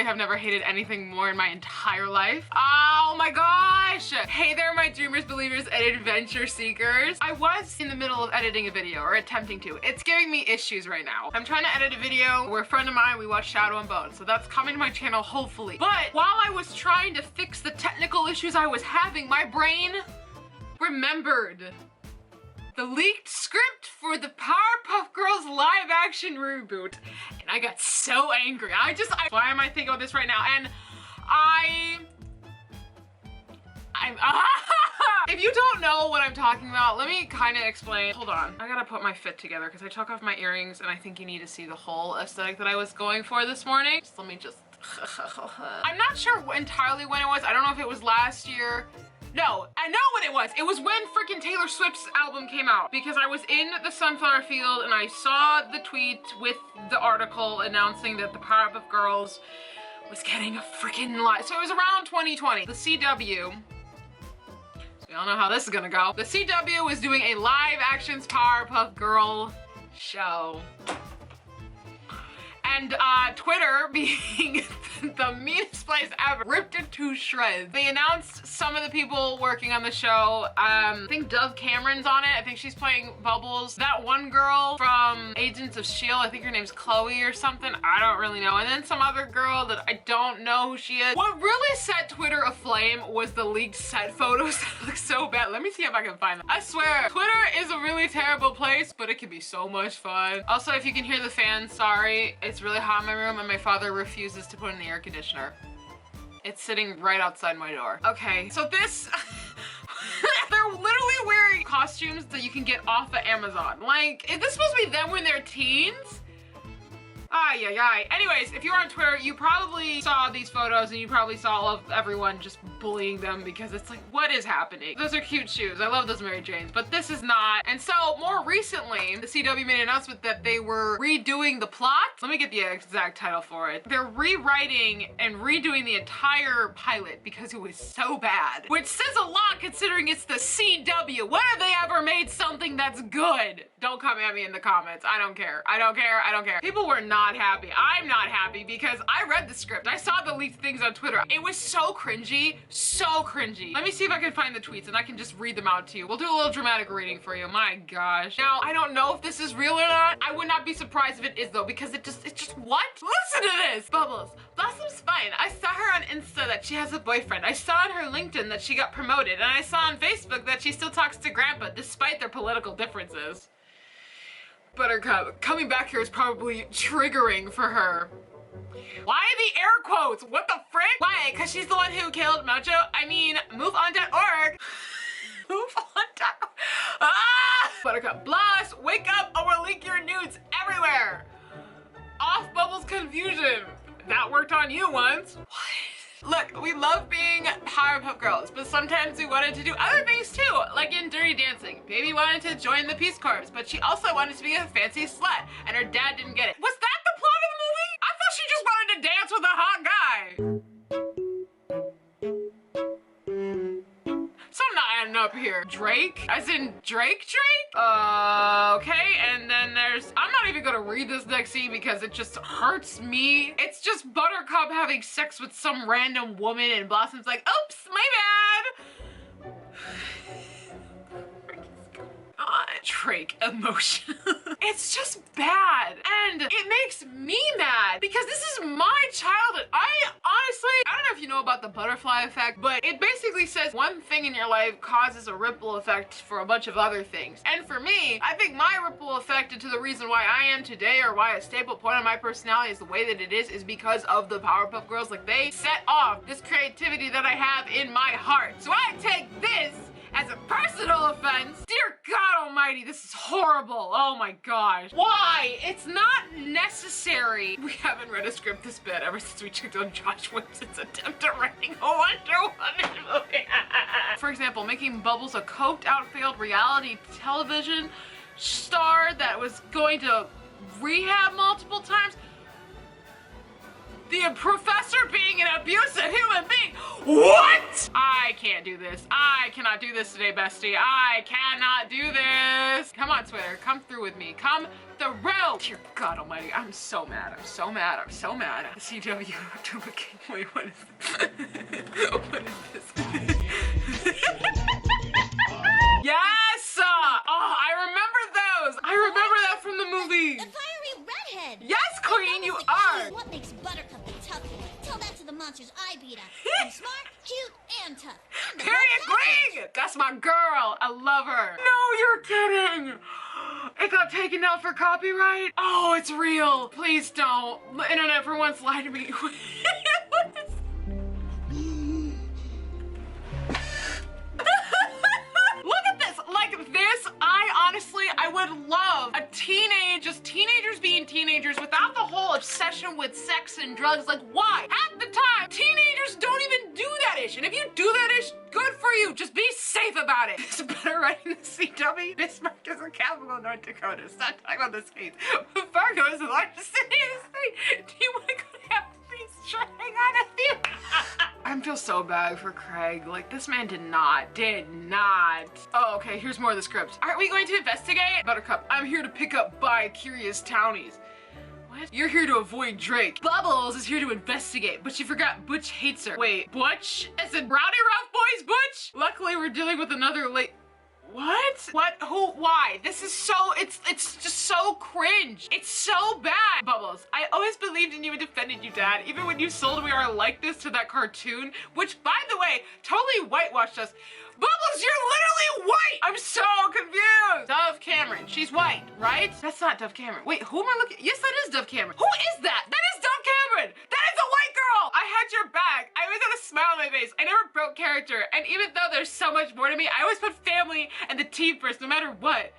have never hated anything more in my entire life. Oh my gosh! Hey there, my dreamers, believers, and adventure seekers. I was in the middle of editing a video, or attempting to. It's giving me issues right now. I'm trying to edit a video where a friend of mine, we watched Shadow and Bone, so that's coming to my channel, hopefully. But while I was trying to fix the technical issues I was having, my brain remembered the leaked script for the Powerpuff Girls live action reboot. And I got so angry. Why am I thinking about this right now? And if you don't know what I'm talking about, let me kind of explain. Hold on, I gotta put my fit together because I took off my earrings and I think you need to see the whole aesthetic that I was going for this morning. So let me just, I'm not sure entirely when it was. I don't know if it was last year. No, I know what it was. It was when freaking Taylor Swift's album came out, because I was in the sunflower field and I saw the tweet with the article announcing that the Powerpuff Girls was getting a freaking live. So it was around 2020. The CW, so we all know how this is gonna go. The CW was doing a live actions Powerpuff Girl show. And Twitter, being the meanest place ever, ripped it to shreds. They announced some of the people working on the show. I think Dove Cameron's on it. I think she's playing Bubbles. That one girl from Agents of S.H.I.E.L.D., I think her name's Chloe or something. I don't really know. And then some other girl that I don't know who she is. What really set Twitter aflame was the leaked set photos that look so bad. Let me see if I can find them. I swear, Twitter is a really terrible place, but it can be so much fun. Also, if you can hear the fans, sorry. It's really hot in my room and my father refuses to put in the air conditioner. It's sitting right outside my door. Okay, so this, they're literally wearing costumes that you can get off of Amazon. Like, is this supposed to be them when they're teens? Ay, ay, ay. Anyways, if you're on Twitter, you probably saw these photos and you probably saw all of everyone just bullying them because it's like, what is happening? Those are cute shoes. I love those Mary Janes, but this is not. And so more recently, the CW made an announcement that they were redoing the plot. Let me get the exact title for it. They're rewriting and redoing the entire pilot because it was so bad, which says a lot considering it's the CW. When have they ever made something that's good? Don't come at me in the comments. I don't care. I don't care. I don't care. People were not happy. I'm not happy because I read the script. I saw the leaked things on Twitter. It was so cringy. So cringy. Let me see if I can find the tweets and I can just read them out to you. We'll do a little dramatic reading for you. My gosh. Now, I don't know if this is real or not. I would not be surprised if it is though, because it's just what? Listen to this. Bubbles. Blossom's fine. I saw her on Insta that she has a boyfriend. I saw on her LinkedIn that she got promoted. And I saw on Facebook that she still talks to Grandpa despite their political differences. Buttercup, coming back here is probably triggering for her. Why the air quotes? What the frick? Why? Because she's the one who killed Mojo? I mean, moveon.org. Moveon.org. Ah! Buttercup, Bloss, wake up or we'll leak your nudes everywhere. Off Bubbles confusion. That worked on you once. What? Look, we love being Powerpuff Girls, but sometimes we wanted to do other things too, like in Dirty Dancing. Baby wanted to join the Peace Corps, but she also wanted to be a fancy slut, and her dad didn't get it. Was that the plot of the movie? I thought she just wanted to dance with a hot guy. Something not adding up here. Drake? As in Drake? Okay, and then there's, I'm not even gonna read this next scene because it just hurts me. It's just Buttercup having sex with some random woman and Blossom's like, oops, my bad. Drake emotion. It's just bad. And it makes me mad because this is my childhood. I don't know if you know about the butterfly effect, but it basically says one thing in your life causes a ripple effect for a bunch of other things. And for me, I think my ripple effect into the reason why I am today, or why a staple point of my personality is the way that it is because of the Powerpuff Girls. Like, they set off this creativity that I have in my heart. So I take this as a personal offense. Dear God almighty, this is horrible. Oh my gosh. Why? It's not necessary. We haven't read a script this bad ever since we checked on Josh Winston's attempt at writing a Wonder Woman movie. For example, making Bubbles a coked out failed reality television star that was going to rehab multiple times. The professor being an abusive human being. What? I can't do this. I cannot do this today, bestie. I cannot do this. Come on, Twitter. Come through with me. Come through. Dear God almighty, I'm so mad. I'm so mad. I'm so mad. The CW duplicate. Wait, what is this? What is this? Yes! Oh, I remember those. I remember that from the movie. The fiery redhead. Yes, Queen, you are. What makes Buttercup a toughie? Tell that to the monsters I beat up. I'm smart, cute, and tough. Period, Queen. That's my girl. I love her. No, you're kidding. It got taken down for copyright? Oh, it's real. Please don't. The internet for once lied to me. What is... Look at this. Like this, I would love a teenagers being teenagers without the whole obsession with sex and drugs. Like, why? Half the time, teenagers don't even do that ish. And if you do that ish, good for you. Just be safe about it. It's better writing the CW. Bismarck is a capital of North Dakota. Stop talking about this case. Fargo is the largest city in the state. Do you want to go to Applebee's trying on a theater? I feel so bad for Craig. Like, this man did not. Oh, okay, here's more of the script. Aren't we going to investigate? Buttercup, I'm here to pick up bi-curious townies. What? You're here to avoid Drake. Bubbles is here to investigate, but you forgot Butch hates her. Wait, Butch? As in Rowdy Rough Boys Butch? Luckily, we're dealing with another late... What? What? Who? Why? This is so, it's just so cringe. It's so bad. Bubbles, I always believed in you and defended you, Dad. Even when you sold me our likeness to that cartoon, which, by the way, totally whitewashed us. Bubbles, you're literally white! I'm so confused. Dove Cameron, she's white, right? That's not Dove Cameron. Wait, who am I looking? Yes, that is Dove Cameron. Who is that? That is Dove Cameron. That is a white girl. I had your back. I always had a smile on my face. I never broke character. And even though there's so much more to me, I always put family and the team first, no matter what.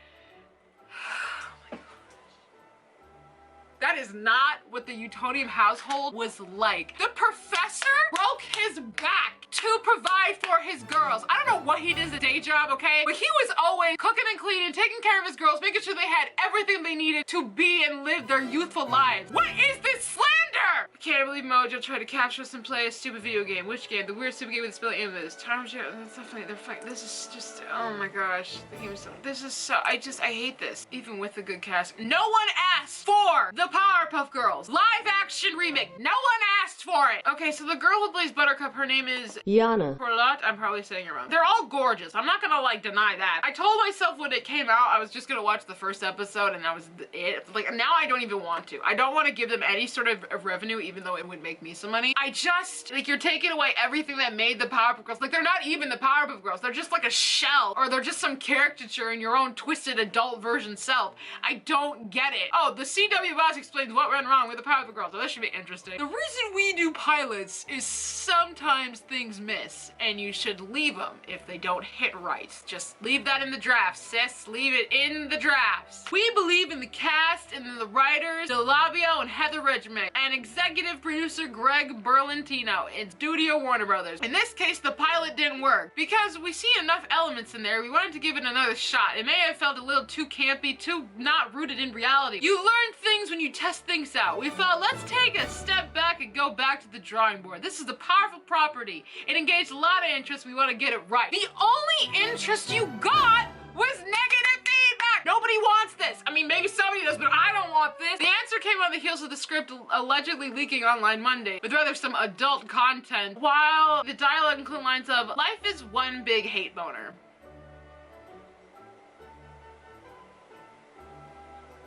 That is not what the Utonium household was like. The professor broke his back to provide for his girls. I don't know what he did as a day job, okay? But he was always cooking and cleaning, taking care of his girls, making sure they had everything they needed to be and live their youthful lives. What is this slander? I can't believe Mojo tried to capture us and play a stupid video game. Which game? The weird stupid game with the spelling images. That's definitely, they're fighting. This is just, oh my gosh. The game is so, this is so, I hate this. Even with the good cast. No one asked for the Powerpuff Girls live action remake. No one asked for it. Okay, so the girl who plays Buttercup, her name is Yana. Perlot. I'm probably saying it wrong. They're all gorgeous. I'm not gonna like deny that. I told myself when it came out, I was just gonna watch the first episode and that was it. Like, now I don't even want to. I don't want to give them any sort of revenue, even though it would make me some money. I just, like, you're taking away everything that made the Powerpuff Girls. Like, they're not even the Powerpuff Girls. They're just like a shell, or they're just some caricature in your own twisted adult version self. I don't get it. Oh, the CW boss explains what went wrong with the Powerpuff Girls. So this should be interesting. The reason we do pilots is sometimes things miss, and you should leave them if they don't hit right. Just leave that in the drafts, sis. Leave it in the drafts. We believe in the cast and in the writers, DeLabio and Heather Ridgman, and executive producer Greg Berlantino in Studio Warner Brothers. In this case, the pilot didn't work because we see enough elements in there. We wanted to give it another shot. It may have felt a little too campy, too not rooted in reality. You learn things when you test things out. We thought, let's take a step back and go back to the drawing board. This is a powerful property. It engaged a lot of interest. We want to get it right. The only interest you got was negative feedback. Nobody wants this. I mean, maybe somebody does, but I don't want this. The answer came on the heels of the script allegedly leaking online Monday, with rather some adult content, while the dialogue included lines of, life is one big hate boner.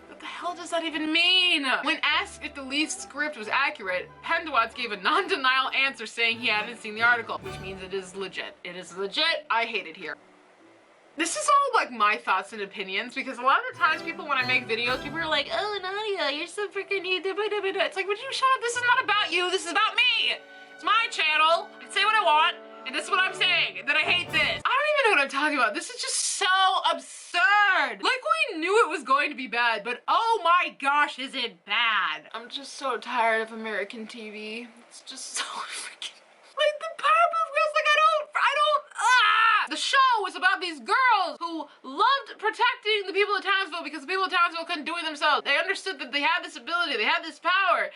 What the hell does that even mean? When asked if the leaked script was accurate, Pendowatz gave a non-denial answer saying he hadn't seen the article, which means it is legit. It is legit. I hate it here. This is all like my thoughts and opinions, because a lot of the times people, when I make videos, people are like, oh, Nadia, you're so freaking you. It's like, would you shut up? This is not about you. This is about me. It's my channel. I can say what I want, and this is what I'm saying, that I hate this. I don't even know what I'm talking about. This is just so absurd. Like, we knew it was going to be bad, but oh my gosh, is it bad? I'm just so tired of American TV. It's just so freaking... Like, the Powerpuff Girls, like, I don't, The show was about these girls who loved protecting the people of Townsville because the people of Townsville couldn't do it themselves. They understood that they had this ability, they had this power,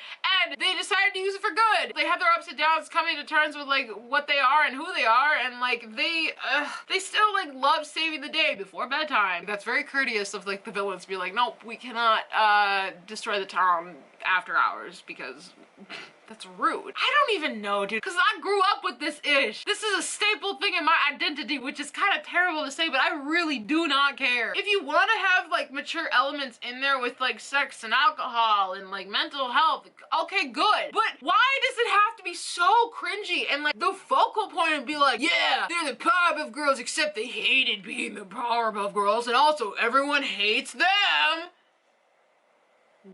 and they decided to use it for good. They have their ups and downs, coming to terms with like what they are and who they are, and like they still like love saving the day before bedtime. That's very courteous of like the villains to be like, nope, we cannot destroy the town after hours because that's rude. I don't even know, dude, because I grew up with this ish. This is a staple thing in my identity, which is kind of terrible to say, but I really do not care. If you want to have like mature elements in there with like sex and alcohol and like mental health, okay, good. But why does it have to be so cringy? And like the focal point would be like, yeah, they're the Powerpuff Girls, except they hated being the Powerpuff Girls, and also everyone hates them.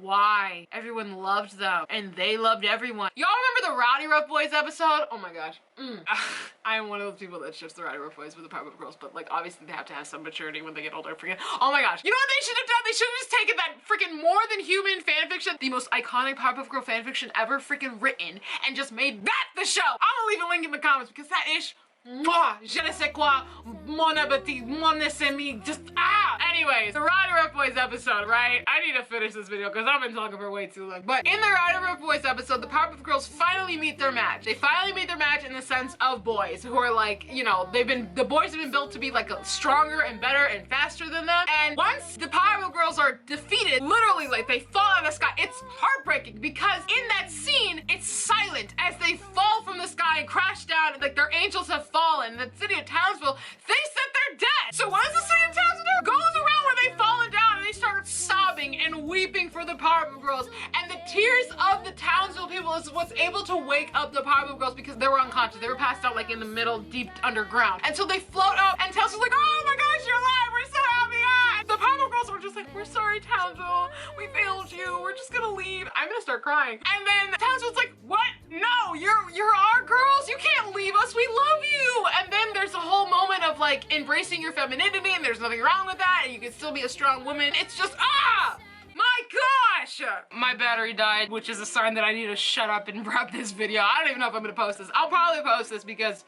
Why? Everyone loved them, and they loved everyone. Y'all remember the Rowdy Rough Boys episode? Oh my gosh. I am one of those people that shifts the Rowdy Rough Boys with the Powerpuff Girls, but like obviously they have to have some maturity when they get older. Freaking, oh my gosh. You know what they should have done? They should have just taken that freaking More Than Human fanfiction, the most iconic Powerpuff Girl fanfiction ever freaking written, and just made that the show. I'm gonna leave a link in the comments because that ish, mwah, je ne sais quoi, mon appétit, mon ennemi, just Anyways, the Rowdy Rough Boys episode, right? I need to finish this video because I've been talking for way too long. But in the Rowdy Rough Boys episode, the Powerpuff Girls finally meet their match. They finally meet their match in the sense of boys who are like, you know, the boys have been built to be like stronger and better and faster than them. And once the Powerpuff Girls are defeated, literally like they fall out of the sky. It's heartbreaking because in that scene, it's silent as they fall from the sky and crash down. Like their angels have fallen. The city of Townsville, they said they're dead. So what does the city of Townsville do? Goes around where they've fallen down and they start sobbing and weeping for the Powerpuff Girls. And the tears of the Townsville people is what's able to wake up the Powerpuff Girls because they were unconscious. They were passed out like in the middle, deep underground. And so they float up and Townsville's like, oh my gosh, you're alive, we're so happy. And the Powerpuff Girls were just like, we're sorry, Townsville, we failed you, we're just gonna leave. I'm gonna start crying. And then Townsville's like, what? No, you're our girls, you can't leave us, we love you. And then there's a whole moment of like embracing your femininity, and there's nothing wrong with that, and you can still be a strong woman. It's just, my gosh! My battery died, which is a sign that I need to shut up and wrap this video. I don't even know if I'm gonna post this. I'll probably post this because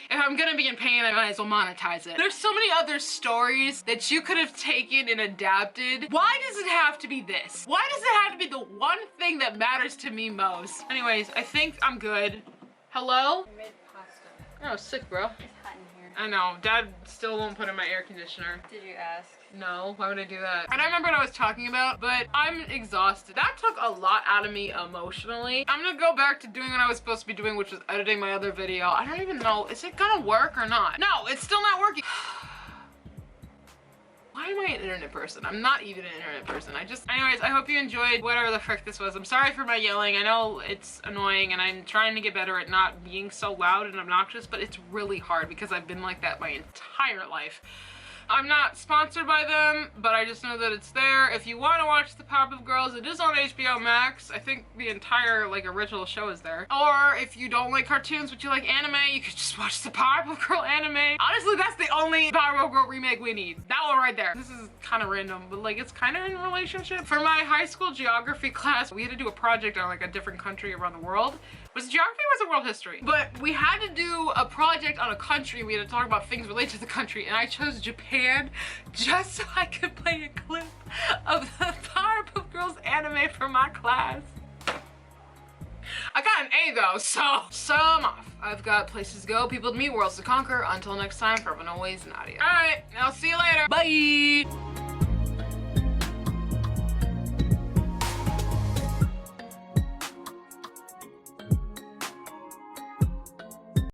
if I'm gonna be in pain, I might as well monetize it. There's so many other stories that you could have taken and adapted. Why does it have to be this? Why does it have to be the one thing that matters to me most? Anyways, I think I'm good. Hello? I made pasta. Oh, sick, bro. It's hot in here. I know. Dad still won't put in my air conditioner. Did you ask? No, why would I do that? I don't remember what I was talking about, but I'm exhausted. That took a lot out of me emotionally. I'm gonna go back to doing what I was supposed to be doing, which was editing my other video. I don't even know, is it gonna work or not? No, it's still not working. Why am I an internet person? I'm not even an internet person. Anyways, I hope you enjoyed whatever the frick this was. I'm sorry for my yelling. I know it's annoying and I'm trying to get better at not being so loud and obnoxious, but it's really hard because I've been like that my entire life. I'm not sponsored by them, but I just know that it's there. If you want to watch the Powerpuff Girls, it is on HBO Max. I think the entire like original show is there. Or if you don't like cartoons but you like anime, you could just watch the Powerpuff Girl anime. Honestly, that's the only Powerpuff Girl remake we need. That one right there. This is kind of random, but like it's kind of in a relationship. For my high school geography class, we had to do a project on like a different country around the world. Was geography or was it world history? But we had to do a project on a country. We had to talk about things related to the country, and I chose Japan just so I could play a clip of the Powerpuff Girls anime for my class. I got an A though, so I'm off. I've got places to go, people to meet, worlds to conquer. Until next time, forever and always, Nadia. All right, I'll see you later. Bye.